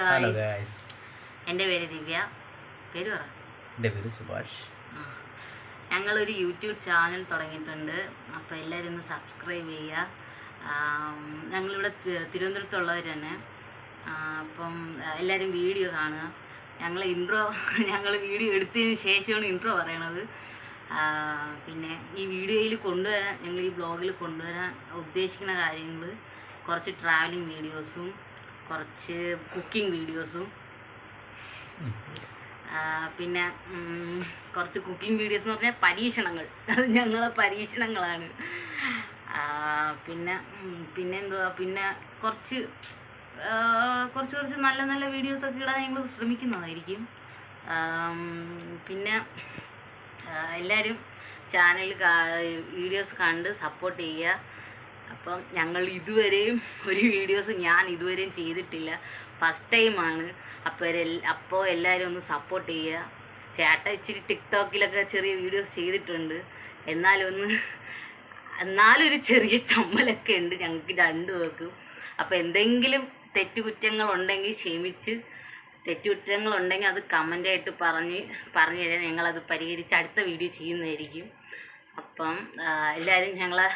Hello guys, guys, എൻ്റെ പേര് ദിവ്യ. പേര് പറ. എൻ്റെ പേര് സുഭാഷ്. ഞങ്ങളൊരു യൂട്യൂബ് ചാനൽ തുടങ്ങിയിട്ടുണ്ട്. അപ്പോൾ എല്ലാവരും ഒന്ന് സബ്സ്ക്രൈബ് ചെയ്യുക. ഞങ്ങളിവിടെ തിരുവനന്തപുരത്തുള്ളവർ തന്നെ. അപ്പം എല്ലാവരും വീഡിയോ കാണുക. ഞങ്ങൾ വീഡിയോ എടുത്തതിന് ശേഷമാണ് ഇൻട്രോ പറയണത്. പിന്നെ ഈ വീഡിയോയിൽ കൊണ്ടുവരാൻ, ഞങ്ങൾ ഈ ബ്ലോഗിൽ കൊണ്ടുവരാൻ ഉദ്ദേശിക്കുന്ന കാര്യങ്ങൾ കുറച്ച് ട്രാവലിംഗ് വീഡിയോസും കുറച്ച് കുക്കിംഗ് വീഡിയോസും പിന്നെ കുറച്ച് കുക്കിംഗ് വീഡിയോസ് എന്ന് പറഞ്ഞാൽ പരീക്ഷണങ്ങൾ. അത് ഞങ്ങളെ പരീക്ഷണങ്ങളാണ്. പിന്നെ എന്തുവാ, പിന്നെ കുറച്ച് നല്ല നല്ല വീഡിയോസൊക്കെ ഇടാൻ ഞങ്ങൾ ശ്രമിക്കുന്നതായിരിക്കും. പിന്നെ എല്ലാവരും ചാനൽ വീഡിയോസ് കണ്ട് സപ്പോർട്ട് ചെയ്യുക. അപ്പം ഞങ്ങൾ ഇതുവരെയും ഞാൻ ഇതുവരെയും ചെയ്തിട്ടില്ല, ഫസ്റ്റ് ടൈമാണ്. അപ്പോൾ എല്ലാവരും ഒന്ന് സപ്പോർട്ട് ചെയ്യുക. ചേട്ടൻ ഇച്ചിരി ടിക്ടോക്കിലൊക്കെ ചെറിയ വീഡിയോസ് ചെയ്തിട്ടുണ്ട്. എന്നാലും ഒരു ചെറിയ ചമ്മലൊക്കെ ഉണ്ട് ഞങ്ങൾക്ക് രണ്ടുപേർക്കും. അപ്പോൾ എന്തെങ്കിലും തെറ്റുകുറ്റങ്ങളുണ്ടെങ്കിൽ ക്ഷമിച്ച്, തെറ്റുകുറ്റങ്ങളുണ്ടെങ്കിൽ അത് കമൻ്റായിട്ട് പറഞ്ഞു തരാൻ ഞങ്ങളത് പരിഹരിച്ച് അടുത്ത വീഡിയോ ചെയ്യുന്നതായിരിക്കും. അപ്പം എല്ലാവരും ഞങ്ങളെ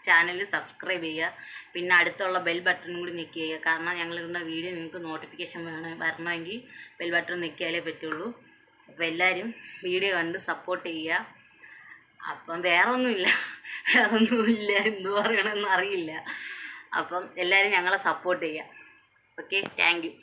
ചാനൽ സബ്സ്ക്രൈബ് ചെയ്യുക. പിന്നെ അടുത്തുള്ള ബെൽ ബട്ടൺ കൂടി ഞെക്കി ചെയ്യുക. കാരണം ഞങ്ങളിടുന്ന വീഡിയോ നിങ്ങൾക്ക് നോട്ടിഫിക്കേഷൻ വരണമെങ്കിൽ ബെൽ ബട്ടൺ ഞെക്കിയാലേ പറ്റുള്ളൂ. അപ്പോൾ എല്ലാവരും വീഡിയോ കണ്ട് സപ്പോർട്ട് ചെയ്യുക. അപ്പം വേറെ ഒന്നുമില്ല, എന്തു പറയണമെന്ന് അറിയില്ല. അപ്പം എല്ലാവരും ഞങ്ങളെ സപ്പോർട്ട് ചെയ്യുക. Okay, thank you.